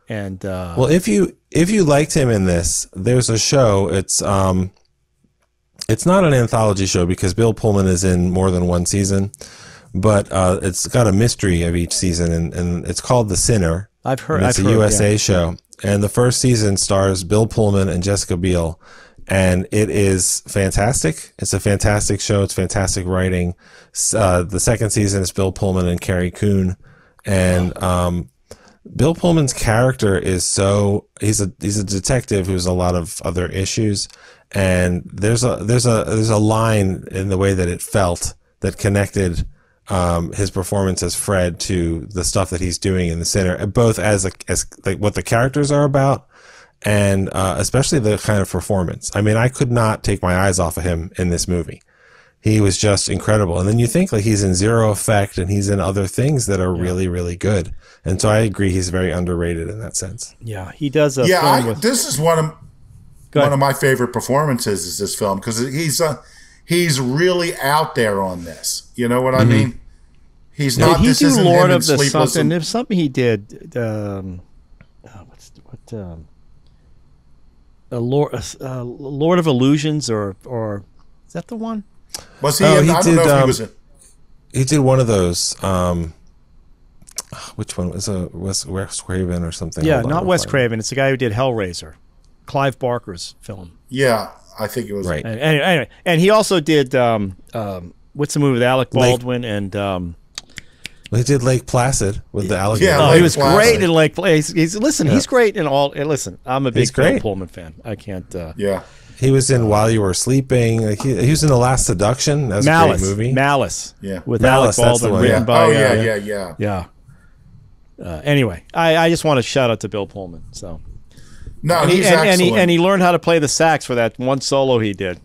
And well, if you liked him in this, there's a show. It's not an anthology show because Bill Pullman is in more than one season, but it's got a mystery of each season, and it's called The Sinner. I've heard. It's a USA show, and the first season stars Bill Pullman and Jessica Biel, and it is fantastic. It's a fantastic show. It's fantastic writing. The second season is Bill Pullman and Carrie Coon, and Bill Pullman's character is he's a detective who has a lot of other issues, and there's a line in the way that it felt that connected his performance as Fred to the stuff that he's doing in The Sinner, both as like what the characters are about, and especially the kind of performance. I mean, I could not take my eyes off of him in this movie. He was just incredible. And then you think like he's in Zero Effect and he's in other things that are really, really good. And so I agree he's very underrated in that sense. Yeah, he does a film this is one of my favorite performances is this film, because he's really out there on this. You know what I mean? He's not. Did he this do isn't Lord him of the Sleepless something? There's something he did. Lord of Illusions, or is that the one? Was he? I don't know if he was in. He did one of those. Which one was Wes Craven or something? Yeah, not Wes Craven. It's the guy who did Hellraiser, Clive Barker's film. Yeah, I think it was right. Anyway, and he also did what's the movie with Alec Baldwin and. He did Lake Placid with the alligator. Yeah, he was great in Lake Placid. He's great in all. Listen, I'm a big Bill Pullman fan. I can't. Yeah. He was in While You Were Sleeping. Like he was in The Last Seduction. That was a great movie. Malice. Yeah. With Malice, Alec Baldwin, written by. Yeah. Anyway, I just want to shout out to Bill Pullman. So. No, he's excellent. And he learned how to play the sax for that one solo he did.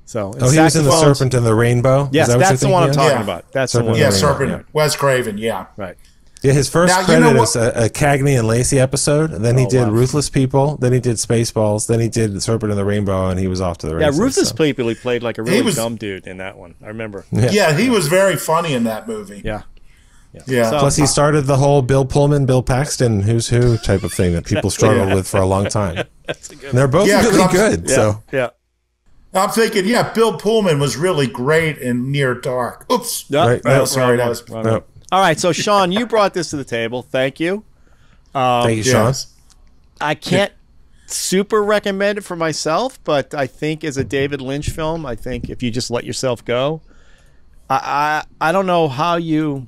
So. He was in The Serpent and the Rainbow. Yes, that's the one I'm talking about. That's the one. Yeah, Serpent. Wes Craven. Yeah. Right. Yeah, his first credit is a Cagney and Lacey episode. And then he did Ruthless People. Then he did Spaceballs. Then he did Serpent and the Rainbow, and he was off to the races. Yeah, Ruthless People. He played like a really dumb dude in that one. I remember. Yeah, he was very funny in that movie. Yeah. So, plus, he started the whole Bill Pullman, Bill Paxton, who's who type of thing that people struggled with for a long time. That's a good and they're both really good. Yeah. I'm thinking, Bill Pullman was really great in Near Dark. Oops. Right. Sorry, that was. No. All right, so Sean, you brought this to the table. Thank you. Thank you, Sean. I can't super recommend it for myself, but I think as a David Lynch film, I think if you just let yourself go, I don't know how you.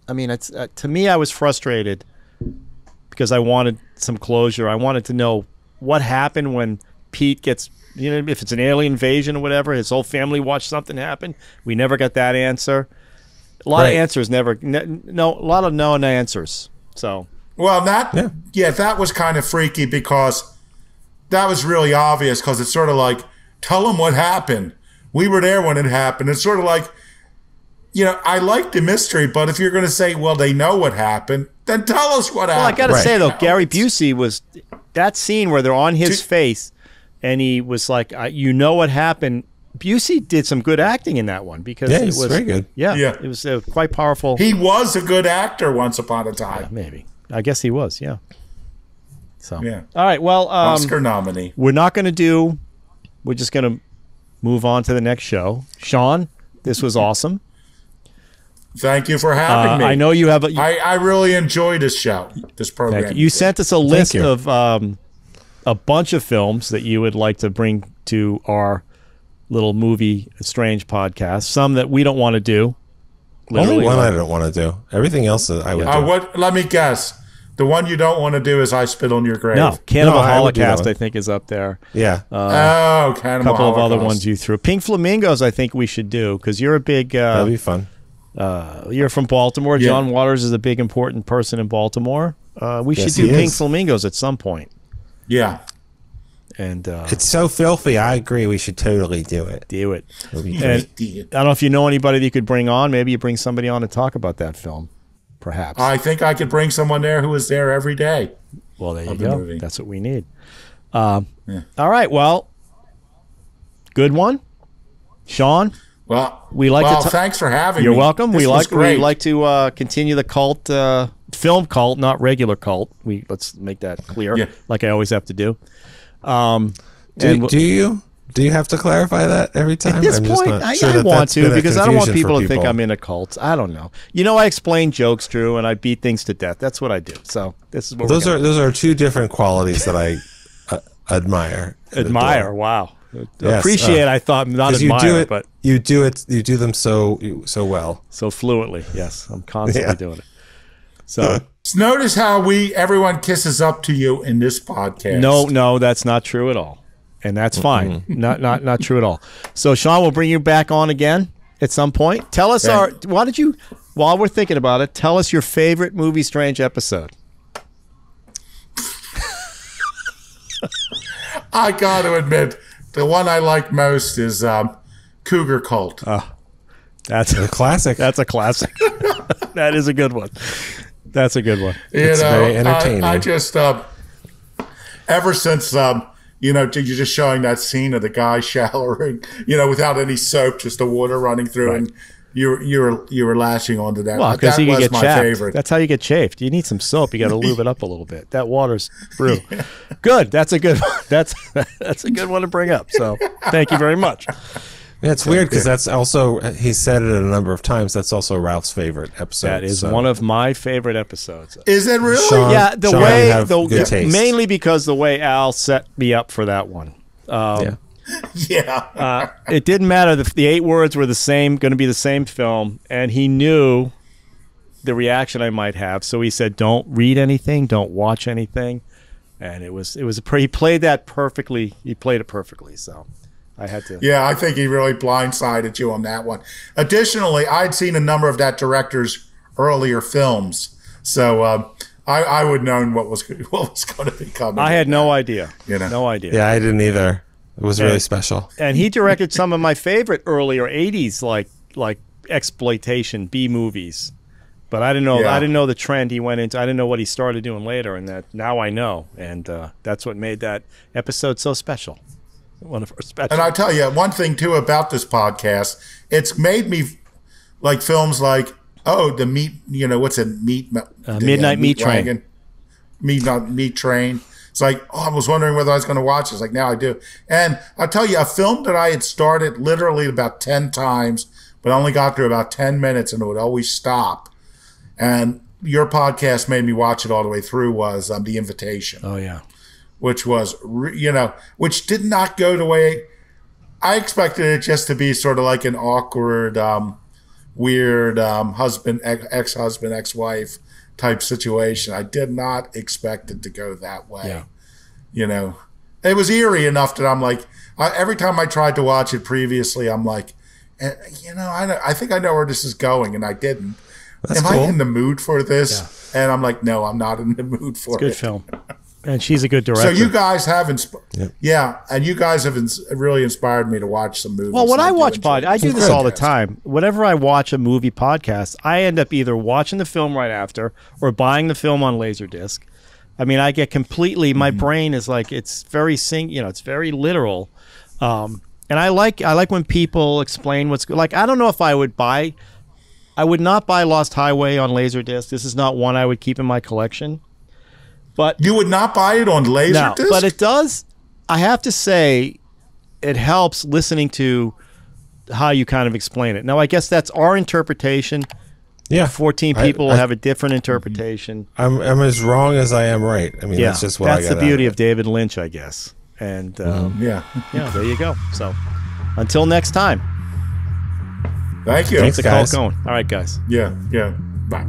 I mean, it's to me, I was frustrated because I wanted some closure. I wanted to know what happened when Pete gets. If it's an alien invasion or whatever, his whole family watched something happen. We never got that answer. A lot of answers never. No, a lot of no answers. So. Well, that was kind of freaky because that was really obvious because it's sort of like tell them what happened. We were there when it happened. It's sort of like, I like the mystery, but if you're going to say, well, they know what happened, then tell us what happened. Well, I got to say, though, Gary Busey was that scene where they're on his face and he was like, you know what happened. Busey did some good acting in that one because it was very good. Yeah, it was quite powerful. He was a good actor once upon a time. Yeah, maybe. I guess he was, yeah. So, yeah. All right, well. Oscar nominee. We're just going to move on to the next show. Sean, this was awesome. Thank you for having me. I know you have I really enjoyed this program. Thank you. You sent us a list of a bunch of films that you would like to bring to our little MovieStrange podcast. Some that we don't want to do. Only one I don't want to do. Everything else I would do. Let me guess. The one you don't want to do is I Spit on Your Grave. No, Cannibal Holocaust, I think, is up there. Yeah. Cannibal Holocaust. A couple of other ones you threw. Pink Flamingos, I think we should do, because you're a big... that'd be fun. You're from Baltimore. Yeah. John Waters is a big, important person in Baltimore. We should do Pink Flamingos at some point. Yeah. And it's so filthy. I agree. We should totally do it. Do it. And I don't know if you know anybody that you could bring on. Maybe you bring somebody on to talk about that film, perhaps. I think I could bring someone there who was there every day. Well, there you go. That's what we need. All right. Well, good one, Sean. Well, thanks for having me. You're welcome. We like to continue the cult, film cult, not regular cult. Let's make that clear, like I always have to do. Do you have to clarify that every time? At this point, I want to, because I don't want people to think I'm in a cult. I don't know. I explain jokes, Drew, and I beat things to death. That's what I do. So this is what those are two different qualities that I admire. Admire, wow. Yes, appreciate. I thought not admire, but you do them so well, so fluently. Yes, I'm constantly doing it. So notice how everyone kisses up to you in this podcast. No, that's not true at all, and that's fine. Not true at all. So Sean, we'll bring you back on again at some point. Tell us while we're thinking about it, tell us your favorite MovieStrange episode. I got to admit, the one I like most is Cougar Cult. That's a classic. That's a classic. That is a good one. That's a good one. It's very entertaining. I just ever since you're just showing that scene of the guy showering, without any soap, just the water running through, and you were lashing onto that. Well, because you was get my chapped. favorite. That's how you get chafed. You need some soap. You got to lube it up a little bit. That water's brew. Good. That's a good one. That's a good one to bring up. So thank you very much. Yeah, it's weird because that's also, he said it a number of times, that's also Ralph's favorite episode. That is one of my favorite episodes. Is it really? Sean, yeah, taste. Mainly because the way Al set me up for that one. It didn't matter. The 8 words were going to be the same film, and he knew the reaction I might have, so he said, don't read anything, don't watch anything. And he played that perfectly. He played it perfectly, so I had to. Yeah, I think he really blindsided you on that one. Additionally, I'd seen a number of that director's earlier films, so I would have known what was going to be coming. I had no idea. No idea. Yeah, I didn't either. It was really special. And he directed some of my favorite earlier 80s like exploitation B movies. But I didn't know I didn't know the trend he went into. I didn't know what he started doing later, and that now I know. And that's what made that episode so special. One of our special. And I tell you one thing too about this podcast, it's made me like films like the meat, Midnight Meat Train. Meat Train. It's like, I was wondering whether I was going to watch it. It's like, now I do. And I'll tell you, a film that I had started literally about 10 times, but only got through about 10 minutes and it would always stop. And your podcast made me watch it all the way through was The Invitation. Oh, yeah. Which was, which did not go the way I expected it just to be sort of like an awkward, weird husband, ex-husband, ex-wife type situation. I did not expect it to go that way. Yeah. It was eerie enough that I'm like, every time I tried to watch it previously, I'm like, I think I know where this is going, and I didn't. Am I in the mood for this? Yeah. And I'm like, no, I'm not in the mood for it. Good film. And she's a good director. So you guys have and you guys have really inspired me to watch some movies. Well, when I watch I do this all the podcasts. time. Whenever I watch a movie podcast, I end up either watching the film right after or buying the film on Laserdisc. I mean, I get completely. My brain is like it's very it's very literal. And I like when people explain what's like. I don't know if I would not buy Lost Highway on Laserdisc. This is not one I would keep in my collection. But you would not buy it on Laserdisc? No, but it does. I have to say, it helps listening to how you kind of explain it. Now, I guess that's our interpretation. Yeah, 14 people will have a different interpretation. I'm as wrong as I am right. I mean, that's just what I got. That's the beauty of David Lynch, I guess. And yeah, there you go. So, until next time. Thank you. Thanks, guys. All right, guys. Yeah. Bye.